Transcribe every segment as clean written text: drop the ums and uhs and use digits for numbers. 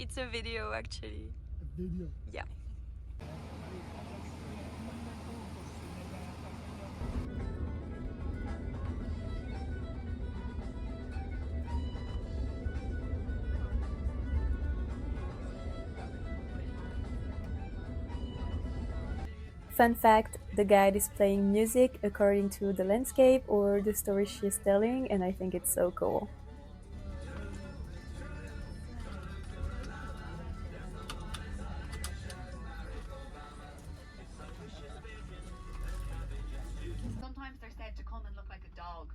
It's a video actually. A video? Yeah. Fun fact, the guide is playing music according to the landscape or the story she's telling, and I think it's so cool. Sometimes they're said to come and look like a dog.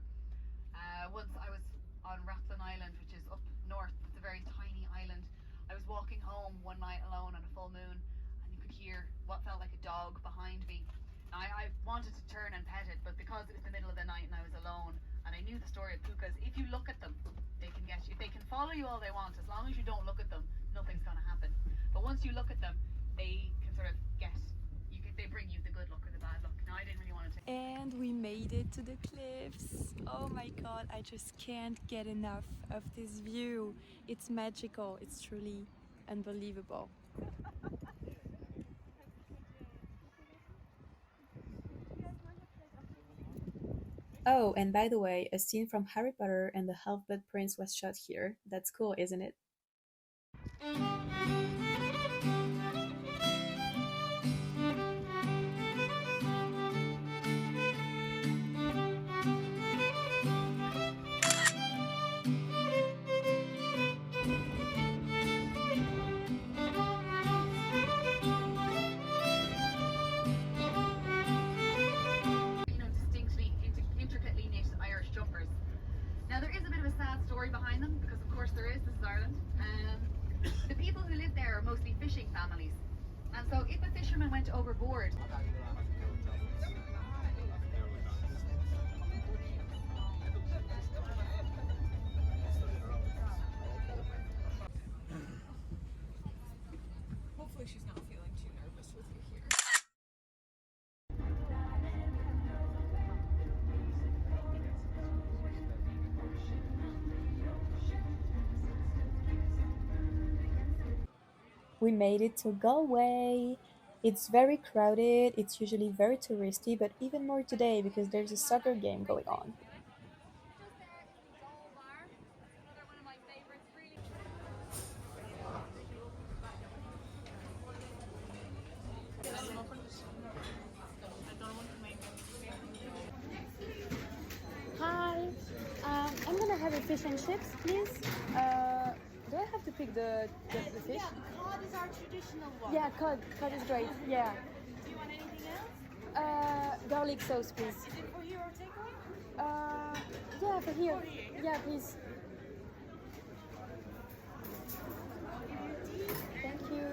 Once I was on Rathlin Island, which is up north. It's a very tiny island. I was walking home one night alone on a full moon, and you could hear what felt like a dog behind me. I wanted to turn and pet it, but because it was the middle of the night and I was alone, and I knew the story of pukas, if you look at them, they can get you. They can follow you all they want. As long as you don't look at them, nothing's going to happen. But once you look at them, they can sort of they bring you the good luck or the bad luck. Now, I didn't really want to take. And we made it to the cliffs. Oh my god, I just can't get enough of this view. It's magical. It's truly unbelievable. Oh, and by the way, a scene from Harry Potter and the Half-Blood Prince was shot here. That's cool, isn't it? Now there is a bit of a sad story behind them, because of course there is, this is Ireland. The people who live there are mostly fishing families, and so if a fisherman went overboard, hopefully she's not feeling too nervous with you here. We made it to Galway. It's very crowded, it's usually very touristy, but even more today because there's a soccer game going on. Hi, I'm gonna have a fish and chips, please. Do I have to pick the fish? Yeah, cod is our traditional one. Yeah, cod is great. Yeah. Do you want anything else? Garlic sauce, please. Is it for here or takeaway? Yeah, for here. For here, Yeah, please. Thank you.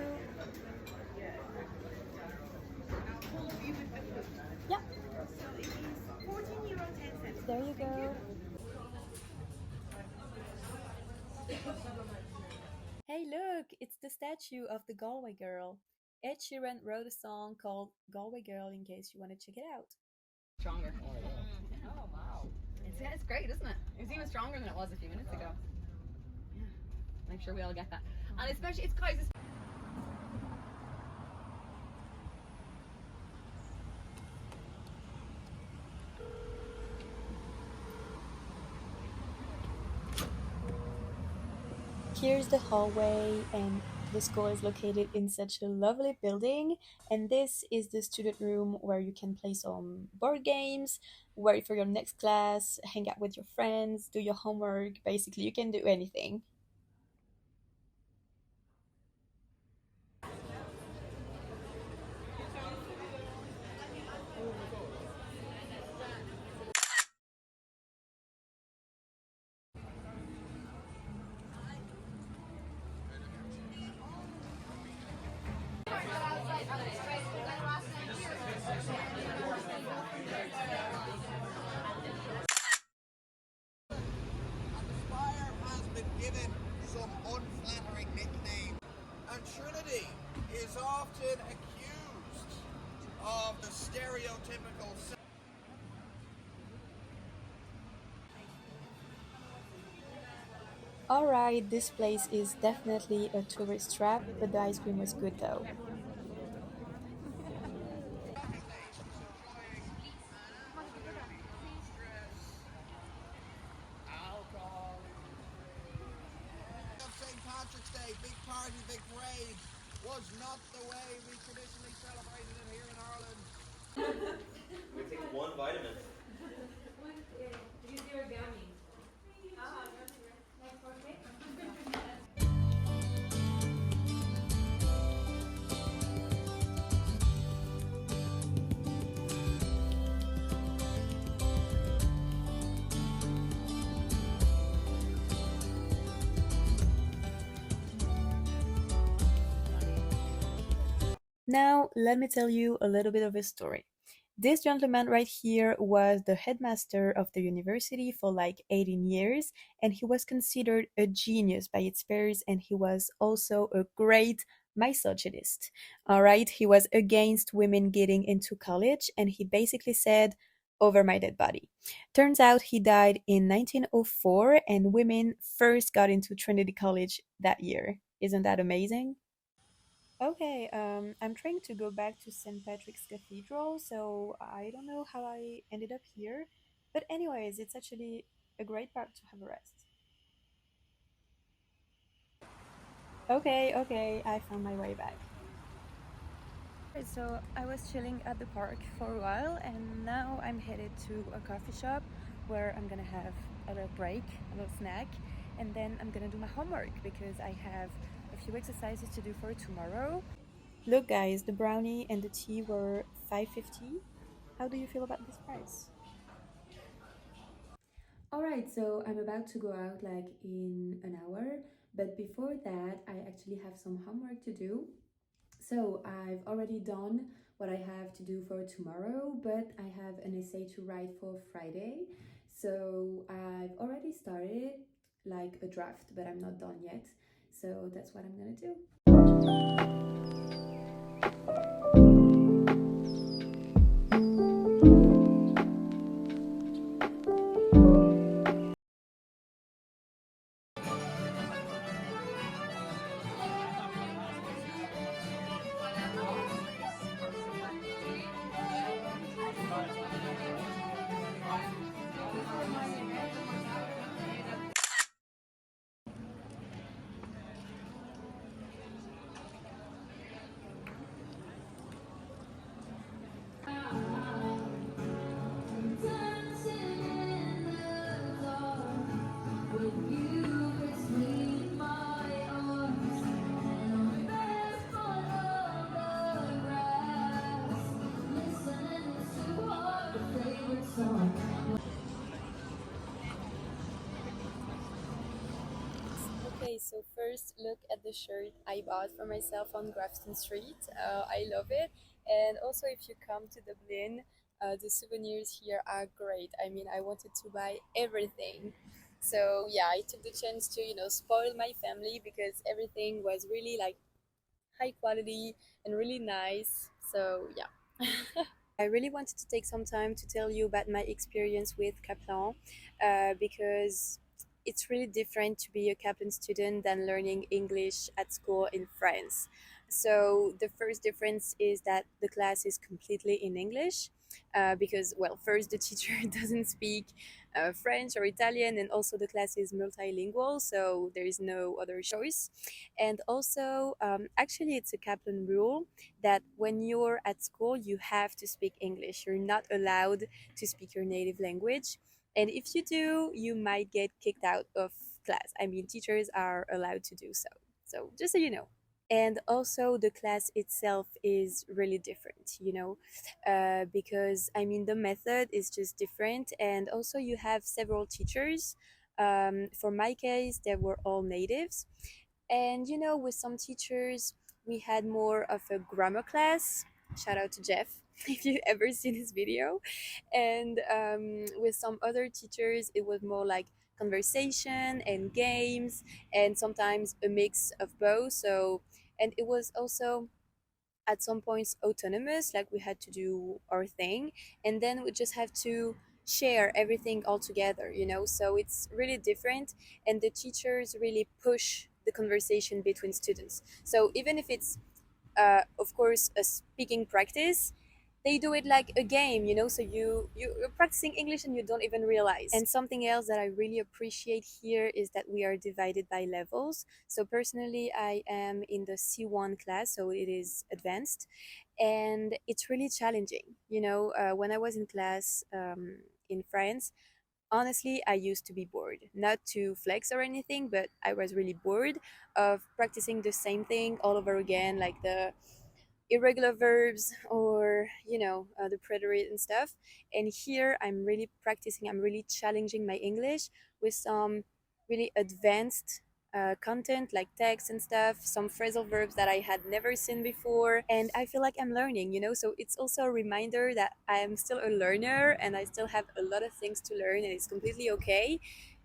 Yeah. So it is €14.10. There you go. Hey, look! It's the statue of the Galway girl. Ed Sheeran wrote a song called Galway Girl in case you want to check it out. Stronger. Oh wow. It's great, isn't it? It's even stronger than it was a few minutes ago. Yeah. I'm sure we all get that. And especially, it's guys. Here's the hallway, and the school is located in such a lovely building, and this is the student room where you can play some board games, wait for your next class, hang out with your friends, do your homework. Basically, you can do anything. Given some unflattering nickname, and Trinity is often accused of the stereotypical. Alright, this place is definitely a tourist trap, but the ice cream was good though. Of St. Patrick's Day, big party, big parade, was not the way we traditionally celebrated it here in Ireland. We take one vitamin. Now, let me tell you a little bit of a story. This gentleman right here was the headmaster of the university for like 18 years, and he was considered a genius by its peers, and he was also a great misogynist. All right, he was against women getting into college, and he basically said, over my dead body. Turns out he died in 1904, and women first got into Trinity College that year. Isn't that amazing? Okay, I'm trying to go back to St. Patrick's Cathedral, so I don't know how I ended up here. But anyways, it's actually a great park to have a rest. Okay, I found my way back. So I was chilling at the park for a while, and now I'm headed to a coffee shop where I'm gonna have a little break, a little snack, and then I'm gonna do my homework because I have a few exercises to do for tomorrow. Look guys, the brownie and the tea were 5.50. How do you feel about this price? Alright, so I'm about to go out like in an hour, but before that I actually have some homework to do. So I've already done what I have to do for tomorrow, but I have an essay to write for Friday. So I've already started like a draft, but I'm not done yet. So that's what I'm gonna do. Okay, so first look at the shirt I bought for myself on Gafton Street. I love it. And also, if you come to Dublin, the souvenirs here are great. I mean, I wanted to buy everything. So yeah, I took the chance to, spoil my family because everything was really like high quality and really nice. So yeah. I really wanted to take some time to tell you about my experience with Kaplan because it's really different to be a Kaplan student than learning English at school in France. So, the first difference is that the class is completely in English because, well, first, the teacher doesn't speak French or Italian, and also the class is multilingual, so there is no other choice. And also, actually, it's a Kaplan rule that when you're at school, you have to speak English. You're not allowed to speak your native language. And if you do, you might get kicked out of class. I mean, teachers are allowed to do so. So, just so you know. And also, the class itself is really different, because I mean, the method is just different. And also, you have several teachers. For my case, they were all natives, and with some teachers, we had more of a grammar class. Shout out to Jeff if you ever seen his video. And with some other teachers, it was more like conversation and games, and sometimes a mix of both. So, and it was also at some points autonomous, like we had to do our thing, and then we just have to share everything all together, you know, so it's really different. And the teachers really push the conversation between students. So even if it's of course a speaking practice, they do it like a game, you know, so you're practicing English and you don't even realize. And something else that I really appreciate here is that we are divided by levels. So personally I am in the C1 class, so it is advanced, and it's really challenging, you know. When I was in class in France, honestly I used to be bored, not to flex or anything, but I was really bored of practicing the same thing all over again, like the irregular verbs or you know the preterite and stuff. And here I'm really practicing, I'm really challenging my English with some really advanced content like text and stuff, some phrasal verbs that I had never seen before, and I feel like I'm learning, you know. So it's also a reminder that I'm still a learner and I still have a lot of things to learn, and it's completely okay.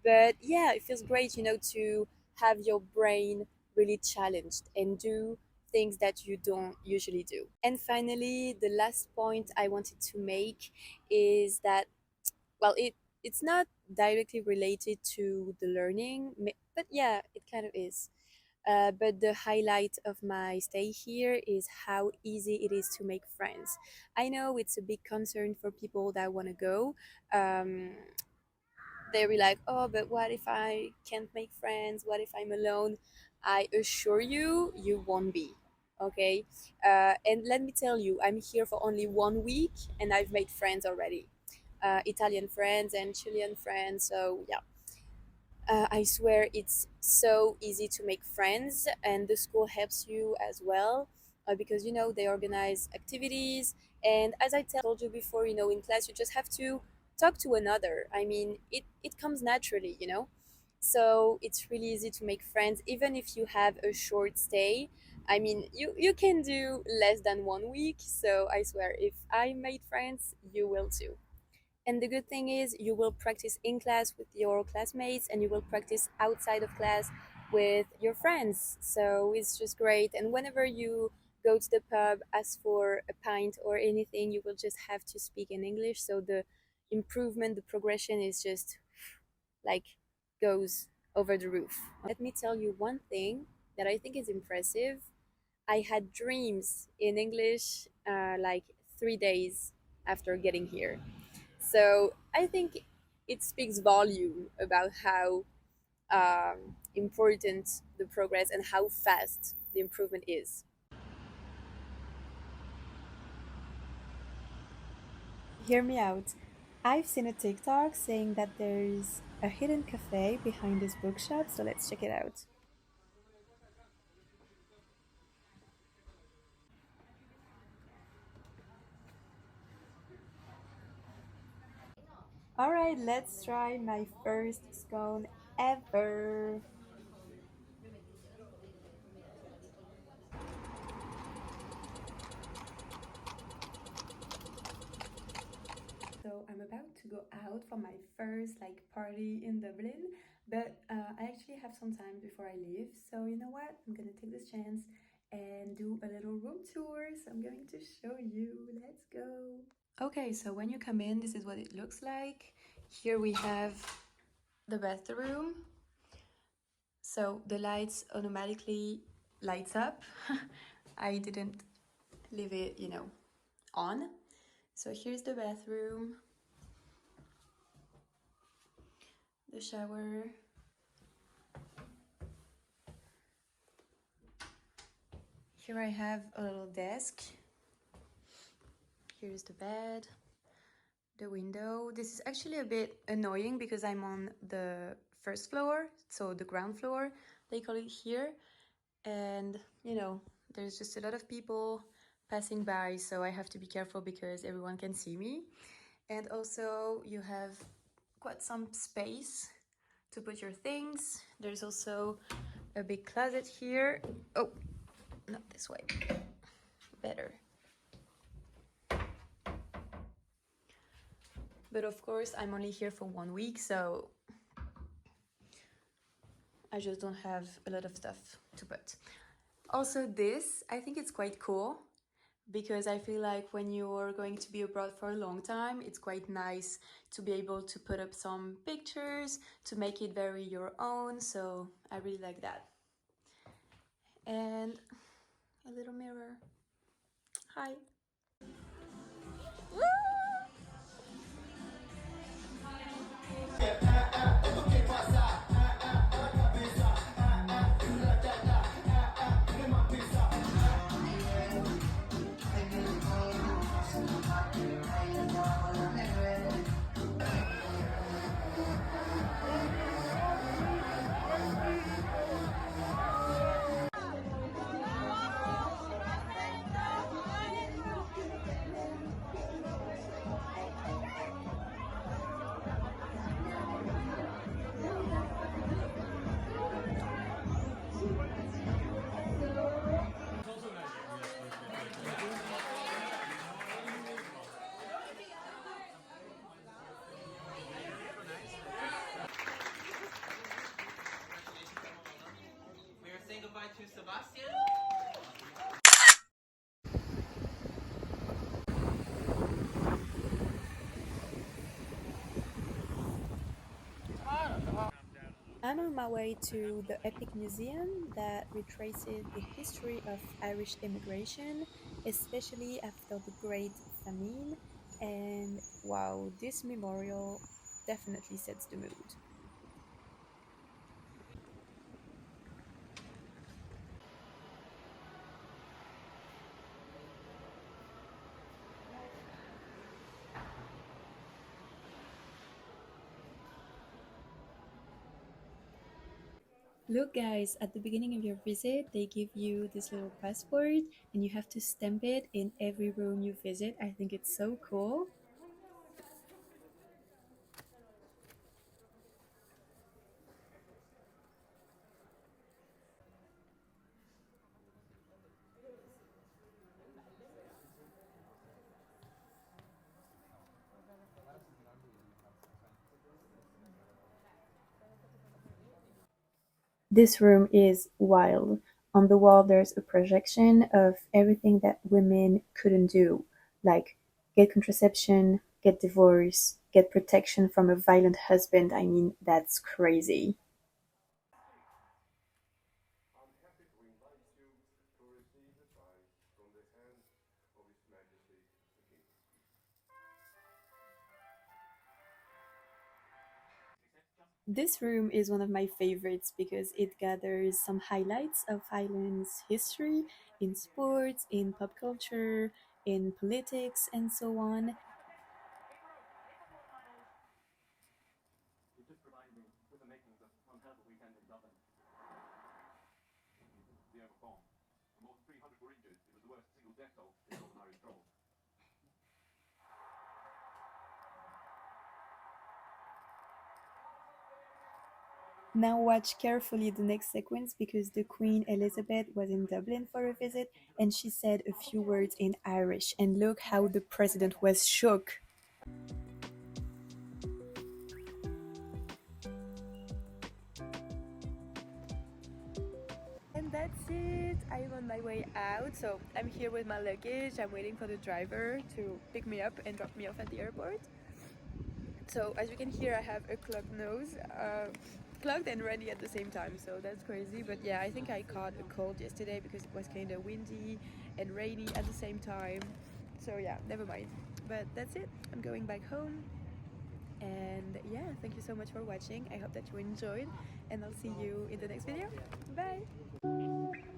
But yeah, it feels great, you know, to have your brain really challenged and do things that you don't usually do. And finally, the last point I wanted to make is that, well, it's not directly related to the learning, but yeah, it kind of is. But the highlight of my stay here is how easy it is to make friends. I know it's a big concern for people that want to go. Um, they'll be like, oh, but what if I can't make friends? What if I'm alone? I assure you, you won't be. Okay. And let me tell you, I'm here for only 1 week and I've made friends already. Italian friends and Chilean friends. So, yeah, I swear it's so easy to make friends, and the school helps you as well because you know they organize activities. And as I told you before, you know, in class you just have to talk to another. I mean, it comes naturally, you know. So it's really easy to make friends, even if you have a short stay. I mean, you can do less than 1 week. So I swear, if I made friends, you will too. And the good thing is, you will practice in class with your classmates and you will practice outside of class with your friends. So it's just great. And whenever you go to the pub, ask for a pint or anything, you will just have to speak in English. So the improvement, the progression is just like goes over the roof. Let me tell you one thing that I think is impressive. I had dreams in English like 3 days after getting here. So I think it speaks volume about how important the progress and how fast the improvement is. Hear me out. I've seen a TikTok saying that there's a hidden cafe behind this bookshop, so let's check it out. All right, let's try my first scone ever. So I'm about to go out for my first like party in Dublin, but I actually have some time before I leave. So you know what? I'm gonna take this chance and do a little room tour. So I'm going to show you. Let's go. Okay, so when you come in, this is what it looks like. Here we have the bathroom. So the lights automatically lights up. I didn't leave it, you know, on. So here's the bathroom, the shower. Here I have a little desk. Here's the bed, the window. This is actually a bit annoying because I'm on the first floor, so the ground floor, they call it here. And, you know, there's just a lot of people passing by, so I have to be careful because everyone can see me. And also you have quite some space to put your things. There's also a big closet here. Oh, not this way. Better. But of course, I'm only here for 1 week, so I just don't have a lot of stuff to put. Also this, I think it's quite cool. because I feel like when you're going to be abroad for a long time, it's quite nice to be able to put up some pictures to make it very your own. So I really like that. And a little mirror. Hi. Woo! We are saying goodbye to Sebastian. I'm on my way to the Epic Museum that retraces the history of Irish immigration, especially after the Great Famine. And wow, this memorial definitely sets the mood. Look, guys, at the beginning of your visit, they give you this little passport and you have to stamp it in every room you visit. I think it's so cool. This room is wild. On the wall, there's a projection of everything that women couldn't do, like get contraception, get divorced, get protection from a violent husband. I mean, that's crazy. I'm happy to invite you to receive the prize from the hand of His Majesty the King. This room is one of my favorites because it gathers some highlights of Ireland's history in sports, in pop culture, in politics, and so on. You just provided me with the makings of one hell of a weekend in Dublin. The overfall. And more than 300 were injured. It was the worst single death toll in Northern Irish trouble. Now watch carefully the next sequence because the Queen Elizabeth was in Dublin for a visit and she said a few words in Irish, and look how the president was shook. And that's it. I'm on my way out, so I'm here with my luggage. I'm waiting for the driver to pick me up and drop me off at the airport. So as you can hear, I have a clogged nose, clogged and ready at the same time, so that's crazy. But yeah, I think I caught a cold yesterday because it was kind of windy and rainy at the same time. So yeah, never mind. But that's it. I'm going back home. And yeah, thank you so much for watching. I hope that you enjoyed, and I'll see you in the next video. Bye!